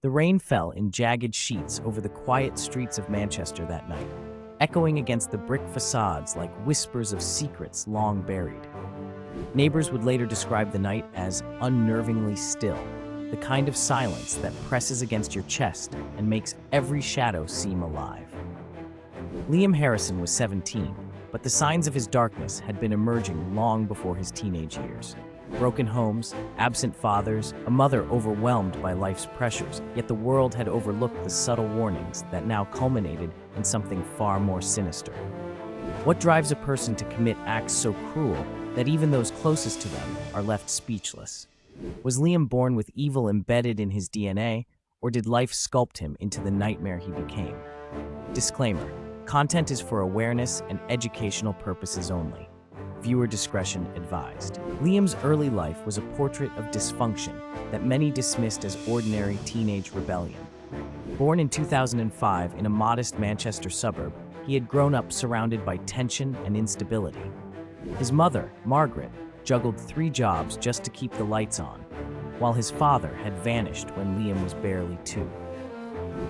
The rain fell in jagged sheets over the quiet streets of Manchester that night, echoing against the brick facades like whispers of secrets long buried. Neighbors would later describe the night as unnervingly still, the kind of silence that presses against your chest and makes every shadow seem alive. Liam Harrison was 17, but the signs of his darkness had been emerging long before his teenage years. Broken homes, absent fathers, a mother overwhelmed by life's pressures, yet the world had overlooked the subtle warnings that now culminated in something far more sinister. What drives a person to commit acts so cruel that even those closest to them are left speechless? Was Liam born with evil embedded in his DNA, or did life sculpt him into the nightmare he became? Disclaimer: content is for awareness and educational purposes only. Viewer discretion advised. Liam's early life was a portrait of dysfunction that many dismissed as ordinary teenage rebellion. Born in 2005 in a modest Manchester suburb, he had grown up surrounded by tension and instability. His mother, Margaret, juggled 3 jobs just to keep the lights on, while his father had vanished when Liam was barely 2.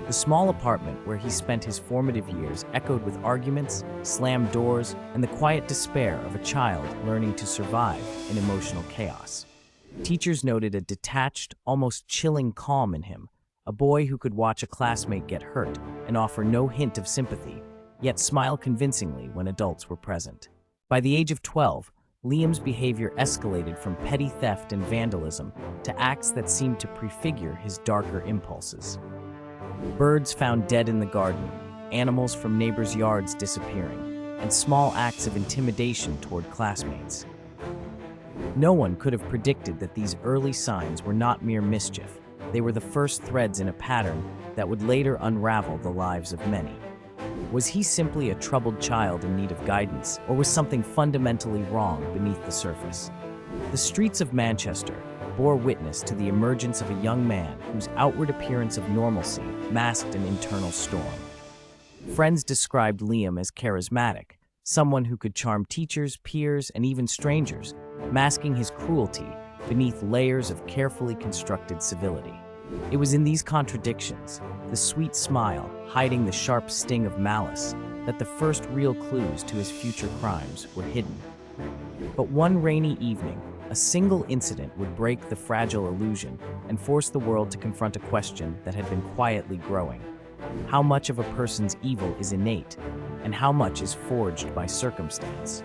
The small apartment where he spent his formative years echoed with arguments, slammed doors, and the quiet despair of a child learning to survive in emotional chaos. Teachers noted a detached, almost chilling calm in him, a boy who could watch a classmate get hurt and offer no hint of sympathy, yet smile convincingly when adults were present. By the age of 12, Liam's behavior escalated from petty theft and vandalism to acts that seemed to prefigure his darker impulses. Birds found dead in the garden, animals from neighbors' yards disappearing, and small acts of intimidation toward classmates. No one could have predicted that these early signs were not mere mischief. They were the first threads in a pattern that would later unravel the lives of many. Was he simply a troubled child in need of guidance, or was something fundamentally wrong beneath the surface? The streets of Manchester bore witness to the emergence of a young man whose outward appearance of normalcy masked an internal storm. Friends described Liam as charismatic, someone who could charm teachers, peers, and even strangers, masking his cruelty beneath layers of carefully constructed civility. It was in these contradictions, the sweet smile hiding the sharp sting of malice, that the first real clues to his future crimes were hidden. But one rainy evening, a single incident would break the fragile illusion and force the world to confront a question that had been quietly growing. How much of a person's evil is innate, and how much is forged by circumstance?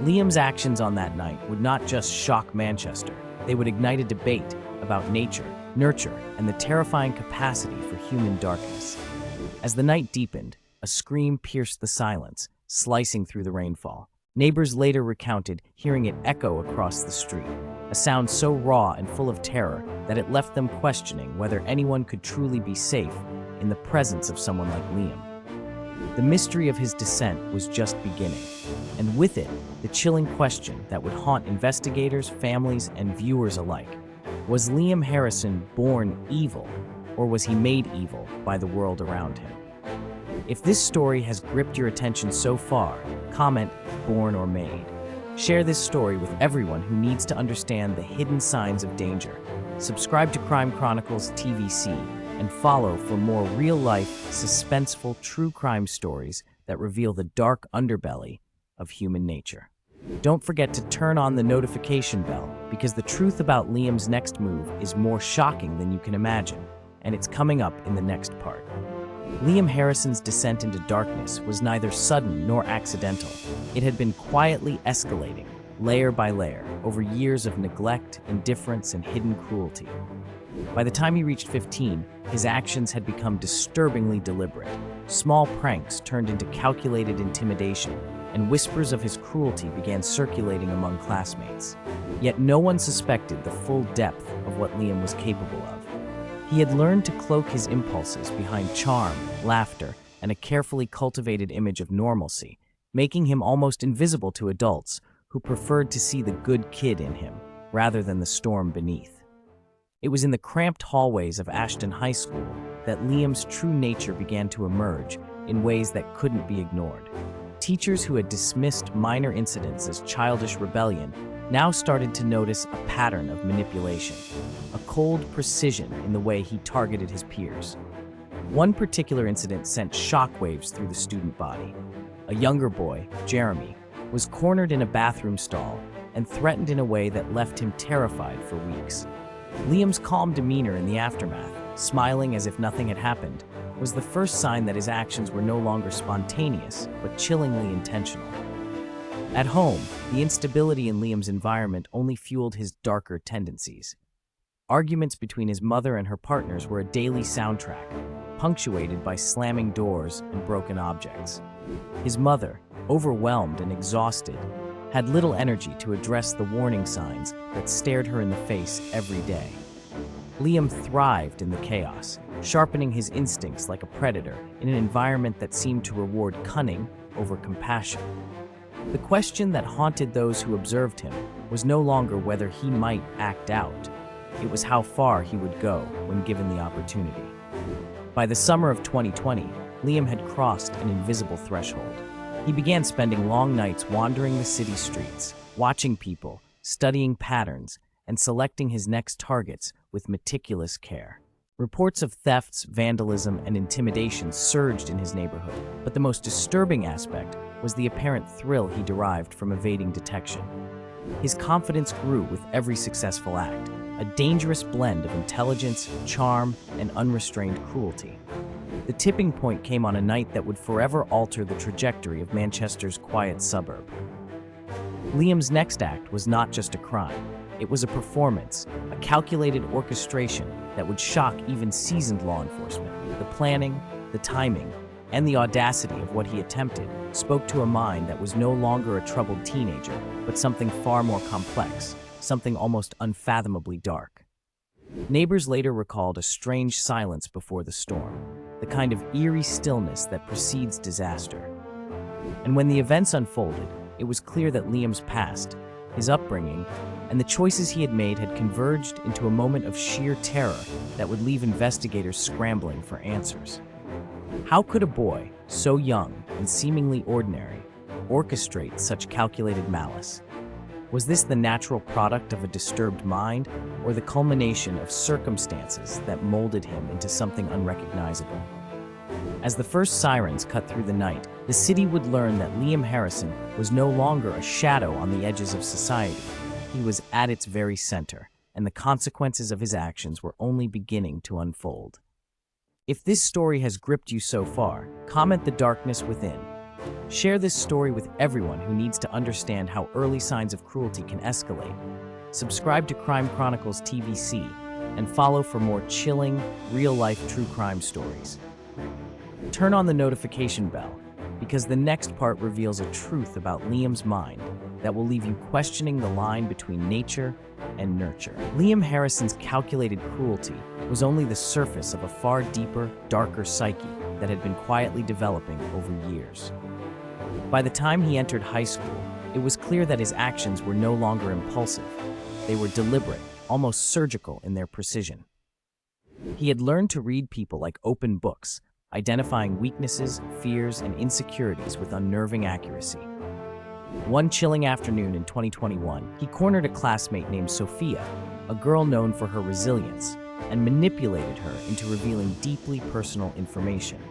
Liam's actions on that night would not just shock Manchester, they would ignite a debate about nature, nurture, and the terrifying capacity for human darkness. As the night deepened, a scream pierced the silence, slicing through the rainfall. Neighbors later recounted hearing it echo across the street, a sound so raw and full of terror that it left them questioning whether anyone could truly be safe in the presence of someone like Liam. The mystery of his descent was just beginning, and with it, the chilling question that would haunt investigators, families, and viewers alike. Was Liam Harrison born evil, or was he made evil by the world around him? If this story has gripped your attention so far, comment "born or made." Share this story with everyone who needs to understand the hidden signs of danger. Subscribe to Crime Chronicles TVc and follow for more real-life, suspenseful true crime stories that reveal the dark underbelly of human nature. Don't forget to turn on the notification bell, because the truth about Liam's next move is more shocking than you can imagine, and it's coming up in the next part. Liam Harrison's descent into darkness was neither sudden nor accidental. It had been quietly escalating, layer by layer, over years of neglect, indifference, and hidden cruelty. By the time he reached 15, his actions had become disturbingly deliberate. Small pranks turned into calculated intimidation, and whispers of his cruelty began circulating among classmates. Yet no one suspected the full depth of what Liam was capable of. He had learned to cloak his impulses behind charm, laughter, and a carefully cultivated image of normalcy, making him almost invisible to adults who preferred to see the good kid in him rather than the storm beneath. It was in the cramped hallways of Ashton High School that Liam's true nature began to emerge in ways that couldn't be ignored. Teachers who had dismissed minor incidents as childish rebellion now started to notice a pattern of manipulation, a cold precision in the way he targeted his peers. One particular incident sent shockwaves through the student body. A younger boy, Jeremy, was cornered in a bathroom stall and threatened in a way that left him terrified for weeks. Liam's calm demeanor in the aftermath, smiling as if nothing had happened, was the first sign that his actions were no longer spontaneous, but chillingly intentional. At home, the instability in Liam's environment only fueled his darker tendencies. Arguments between his mother and her partners were a daily soundtrack, punctuated by slamming doors and broken objects. His mother, overwhelmed and exhausted, had little energy to address the warning signs that stared her in the face every day. Liam thrived in the chaos, sharpening his instincts like a predator in an environment that seemed to reward cunning over compassion. The question that haunted those who observed him was no longer whether he might act out. It was how far he would go when given the opportunity. By the summer of 2020, Liam had crossed an invisible threshold. He began spending long nights wandering the city streets, watching people, studying patterns, and selecting his next targets with meticulous care. Reports of thefts, vandalism, and intimidation surged in his neighborhood, but the most disturbing aspect was the apparent thrill he derived from evading detection. His confidence grew with every successful act, a dangerous blend of intelligence, charm, and unrestrained cruelty. The tipping point came on a night that would forever alter the trajectory of Manchester's quiet suburb. Liam's next act was not just a crime. It was a performance, a calculated orchestration that would shock even seasoned law enforcement. The planning, the timing, and the audacity of what he attempted spoke to a mind that was no longer a troubled teenager, but something far more complex, something almost unfathomably dark. Neighbors later recalled a strange silence before the storm, the kind of eerie stillness that precedes disaster. And when the events unfolded, it was clear that Liam's past, his upbringing, and the choices he had made had converged into a moment of sheer terror that would leave investigators scrambling for answers. How could a boy, so young and seemingly ordinary, orchestrate such calculated malice? Was this the natural product of a disturbed mind, or the culmination of circumstances that molded him into something unrecognizable? As the first sirens cut through the night, the city would learn that Liam Harrison was no longer a shadow on the edges of society. He was at its very center, and the consequences of his actions were only beginning to unfold. If this story has gripped you so far, comment the darkness within. Share this story with everyone who needs to understand how early signs of cruelty can escalate. Subscribe to Crime Chronicles TVc and follow for more chilling, real-life true crime stories. Turn on the notification bell, because the next part reveals a truth about Liam's mind that will leave you questioning the line between nature and nurture. Liam Harrison's calculated cruelty was only the surface of a far deeper, darker psyche that had been quietly developing over years. By the time he entered high school, it was clear that his actions were no longer impulsive. They were deliberate, almost surgical in their precision. He had learned to read people like open books, identifying weaknesses, fears, and insecurities with unnerving accuracy. One chilling afternoon in 2021, he cornered a classmate named Sophia, a girl known for her resilience, and manipulated her into revealing deeply personal information.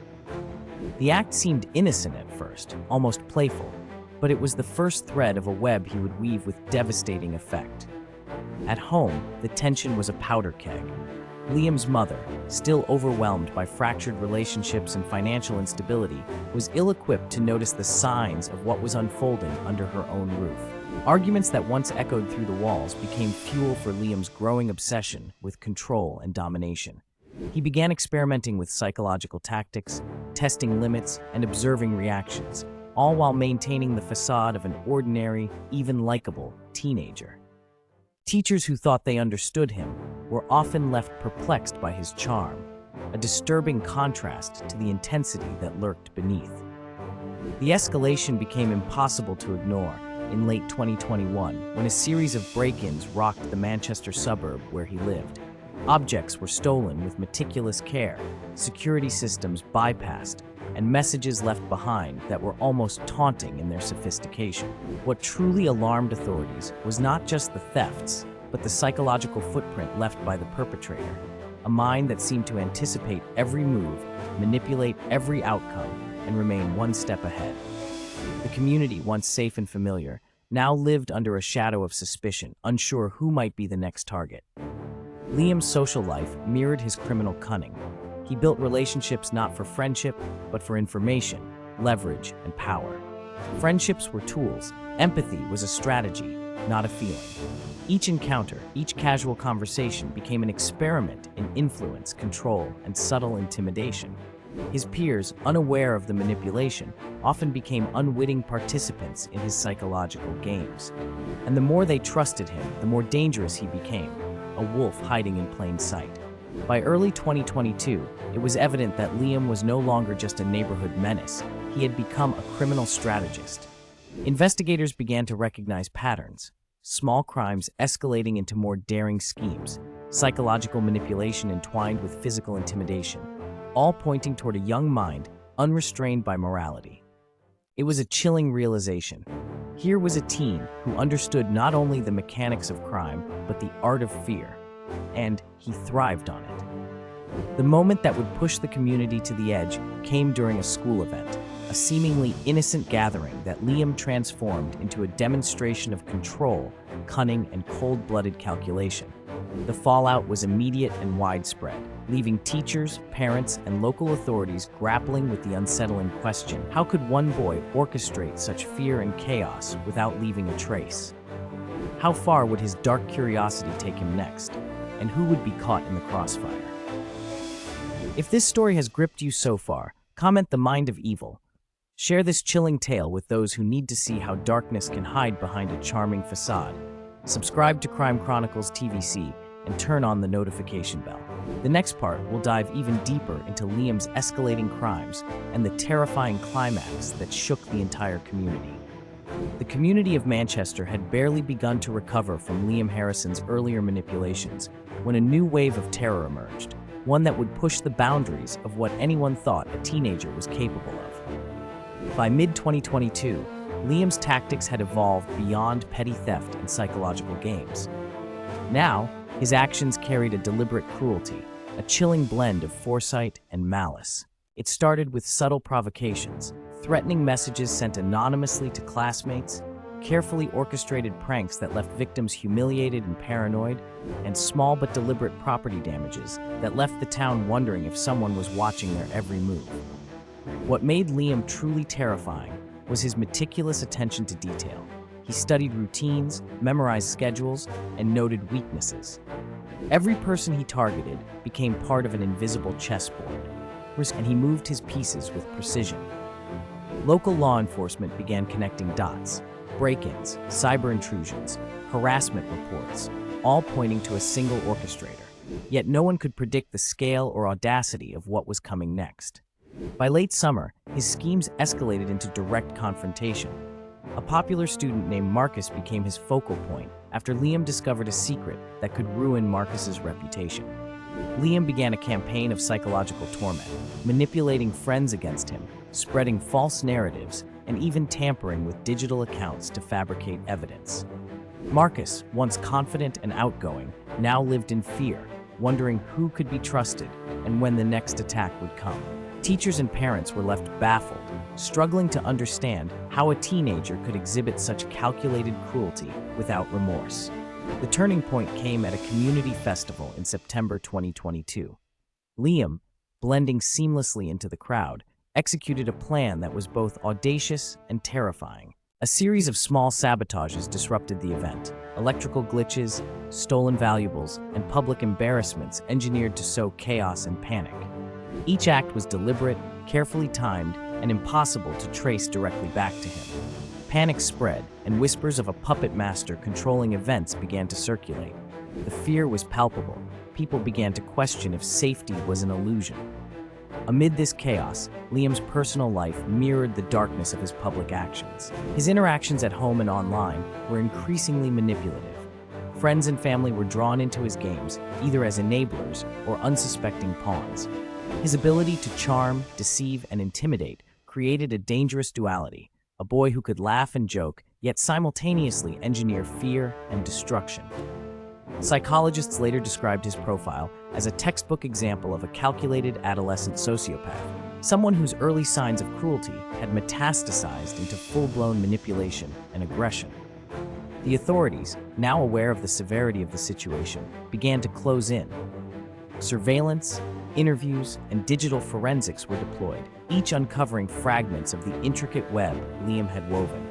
The act seemed innocent at first, almost playful, but it was the first thread of a web he would weave with devastating effect. At home, the tension was a powder keg. Liam's mother, still overwhelmed by fractured relationships and financial instability, was ill-equipped to notice the signs of what was unfolding under her own roof. Arguments that once echoed through the walls became fuel for Liam's growing obsession with control and domination. He began experimenting with psychological tactics, testing limits, and observing reactions, all while maintaining the facade of an ordinary, even likable, teenager. Teachers who thought they understood him were often left perplexed by his charm, a disturbing contrast to the intensity that lurked beneath. The escalation became impossible to ignore in late 2021 when a series of break-ins rocked the Manchester suburb where he lived. Objects were stolen with meticulous care, security systems bypassed, and messages left behind that were almost taunting in their sophistication. What truly alarmed authorities was not just the thefts, but the psychological footprint left by the perpetrator, a mind that seemed to anticipate every move, manipulate every outcome, and remain one step ahead. The community, once safe and familiar, now lived under a shadow of suspicion, unsure who might be the next target. Liam's social life mirrored his criminal cunning. He built relationships not for friendship, but for information, leverage, and power. Friendships were tools. Empathy was a strategy, not a feeling. Each encounter, each casual conversation became an experiment in influence, control, and subtle intimidation. His peers, unaware of the manipulation, often became unwitting participants in his psychological games. And the more they trusted him, the more dangerous he became, a wolf hiding in plain sight. By early 2022, it was evident that Liam was no longer just a neighborhood menace. He had become a criminal strategist. Investigators began to recognize patterns. Small crimes escalating into more daring schemes, psychological manipulation entwined with physical intimidation, all pointing toward a young mind unrestrained by morality. It was a chilling realization. Here was a teen who understood not only the mechanics of crime, but the art of fear, and he thrived on it. The moment that would push the community to the edge came during a school event, a seemingly innocent gathering that Liam transformed into a demonstration of control, cunning, and cold-blooded calculation. The fallout was immediate and widespread, leaving teachers, parents, and local authorities grappling with the unsettling question: how could one boy orchestrate such fear and chaos without leaving a trace? How far would his dark curiosity take him next? And who would be caught in the crossfire? If this story has gripped you so far, comment "The Mind of Evil." Share this chilling tale with those who need to see how darkness can hide behind a charming facade. Subscribe to Crime Chronicles TVc and turn on the notification bell. The next part will dive even deeper into Liam's escalating crimes and the terrifying climax that shook the entire community. The community of Manchester had barely begun to recover from Liam Harrison's earlier manipulations when a new wave of terror emerged, one that would push the boundaries of what anyone thought a teenager was capable of. By mid-2022, Liam's tactics had evolved beyond petty theft and psychological games. Now, his actions carried a deliberate cruelty, a chilling blend of foresight and malice. It started with subtle provocations, threatening messages sent anonymously to classmates, carefully orchestrated pranks that left victims humiliated and paranoid, and small but deliberate property damages that left the town wondering if someone was watching their every move. What made Liam truly terrifying was his meticulous attention to detail. He studied routines, memorized schedules, and noted weaknesses. Every person he targeted became part of an invisible chessboard, and he moved his pieces with precision. Local law enforcement began connecting dots: break-ins, cyber intrusions, harassment reports, all pointing to a single orchestrator. Yet no one could predict the scale or audacity of what was coming next. By late summer, his schemes escalated into direct confrontation. A popular student named Marcus became his focal point after Liam discovered a secret that could ruin Marcus's reputation. Liam began a campaign of psychological torment, manipulating friends against him, spreading false narratives, and even tampering with digital accounts to fabricate evidence. Marcus, once confident and outgoing, now lived in fear, wondering who could be trusted and when the next attack would come. Teachers and parents were left baffled, struggling to understand how a teenager could exhibit such calculated cruelty without remorse. The turning point came at a community festival in September 2022. Liam, blending seamlessly into the crowd, executed a plan that was both audacious and terrifying. A series of small sabotages disrupted the event: electrical glitches, stolen valuables, and public embarrassments engineered to sow chaos and panic. Each act was deliberate, carefully timed, and impossible to trace directly back to him. Panic spread, and whispers of a puppet master controlling events began to circulate. The fear was palpable. People began to question if safety was an illusion. Amid this chaos, Liam's personal life mirrored the darkness of his public actions. His interactions at home and online were increasingly manipulative. Friends and family were drawn into his games, either as enablers or unsuspecting pawns. His ability to charm, deceive, and intimidate created a dangerous duality, a boy who could laugh and joke, yet simultaneously engineer fear and destruction. Psychologists later described his profile as a textbook example of a calculated adolescent sociopath, someone whose early signs of cruelty had metastasized into full-blown manipulation and aggression. The authorities, now aware of the severity of the situation, began to close in. Surveillance, interviews, and digital forensics were deployed, each uncovering fragments of the intricate web Liam had woven.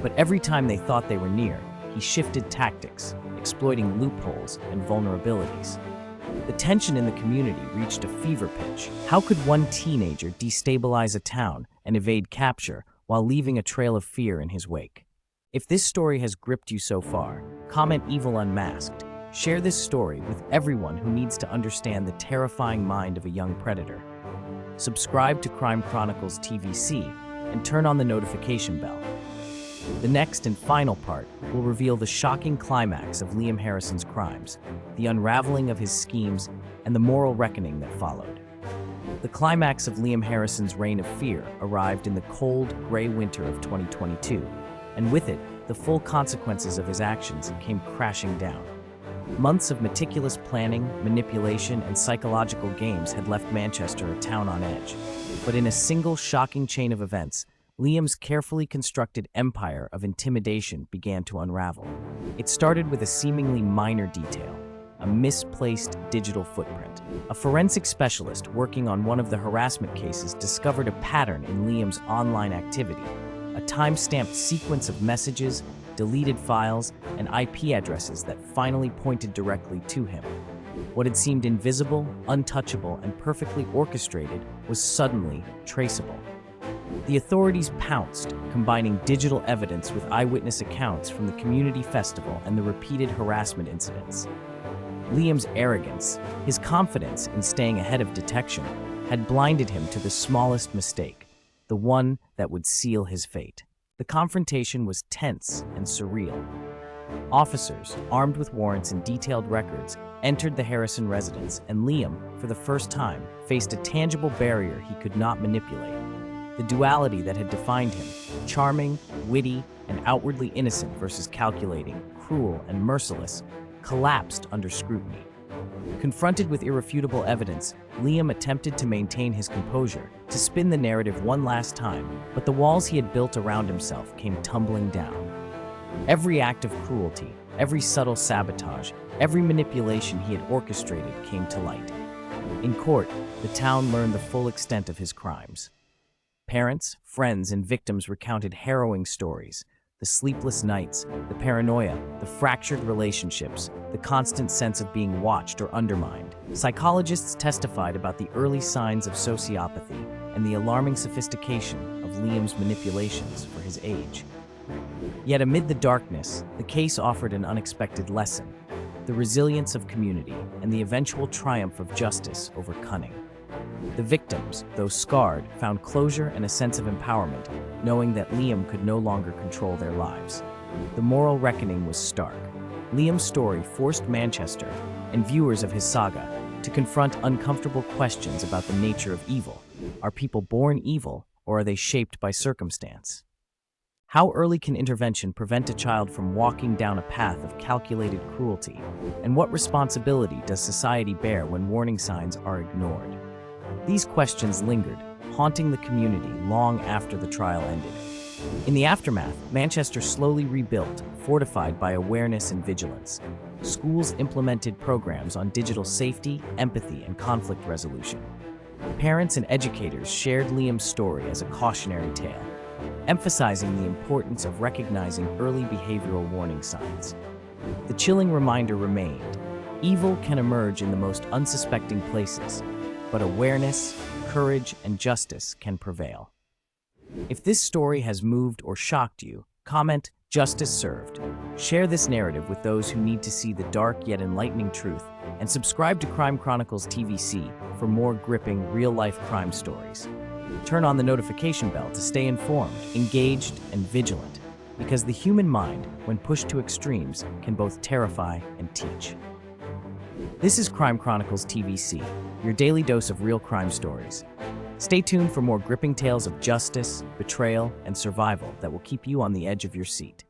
But every time they thought they were near, he shifted tactics, exploiting loopholes and vulnerabilities. The tension in the community reached a fever pitch. How could one teenager destabilize a town and evade capture while leaving a trail of fear in his wake? If this story has gripped you so far, comment Evil Unmasked. Share this story with everyone who needs to understand the terrifying mind of a young predator. Subscribe to Crime Chronicles TVc and turn on the notification bell. The next and final part will reveal the shocking climax of Liam Harrison's crimes, the unraveling of his schemes, and the moral reckoning that followed. The climax of Liam Harrison's reign of fear arrived in the cold, gray winter of 2022, and with it, the full consequences of his actions came crashing down. Months of meticulous planning, manipulation, and psychological games had left Manchester a town on edge. But in a single shocking chain of events, Liam's carefully constructed empire of intimidation began to unravel. It started with a seemingly minor detail, a misplaced digital footprint. A forensic specialist working on one of the harassment cases discovered a pattern in Liam's online activity, a time-stamped sequence of messages, deleted files, and IP addresses that finally pointed directly to him. What had seemed invisible, untouchable, and perfectly orchestrated was suddenly traceable. The authorities pounced, combining digital evidence with eyewitness accounts from the community festival and the repeated harassment incidents. Liam's arrogance, his confidence in staying ahead of detection, had blinded him to the smallest mistake, the one that would seal his fate. The confrontation was tense and surreal. Officers, armed with warrants and detailed records, entered the Harrison residence, and Liam, for the first time, faced a tangible barrier he could not manipulate. The duality that had defined him, charming, witty, and outwardly innocent versus calculating, cruel, and merciless, collapsed under scrutiny. Confronted with irrefutable evidence, Liam attempted to maintain his composure, to spin the narrative one last time, but the walls he had built around himself came tumbling down. Every act of cruelty, every subtle sabotage, every manipulation he had orchestrated came to light. In court, the town learned the full extent of his crimes. Parents, friends, and victims recounted harrowing stories: the sleepless nights, the paranoia, the fractured relationships, the constant sense of being watched or undermined. Psychologists testified about the early signs of sociopathy and the alarming sophistication of Liam's manipulations for his age. Yet amid the darkness, the case offered an unexpected lesson: the resilience of community and the eventual triumph of justice over cunning. The victims, though scarred, found closure and a sense of empowerment, knowing that Liam could no longer control their lives. The moral reckoning was stark. Liam's story forced Manchester, and viewers of his saga, to confront uncomfortable questions about the nature of evil. Are people born evil, or are they shaped by circumstance? How early can intervention prevent a child from walking down a path of calculated cruelty? And what responsibility does society bear when warning signs are ignored? These questions lingered, haunting the community long after the trial ended. In the aftermath, Manchester slowly rebuilt, fortified by awareness and vigilance. Schools implemented programs on digital safety, empathy, and conflict resolution. Parents and educators shared Liam's story as a cautionary tale, emphasizing the importance of recognizing early behavioral warning signs. The chilling reminder remained: evil can emerge in the most unsuspecting places, but awareness, courage, and justice can prevail. If this story has moved or shocked you, comment "Justice Served." Share this narrative with those who need to see the dark yet enlightening truth, and subscribe to Crime Chronicles TVc for more gripping, real-life crime stories. Turn on the notification bell to stay informed, engaged, and vigilant, because the human mind, when pushed to extremes, can both terrify and teach. This is Crime Chronicles TVc, your daily dose of real crime stories. Stay tuned for more gripping tales of justice, betrayal, and survival that will keep you on the edge of your seat.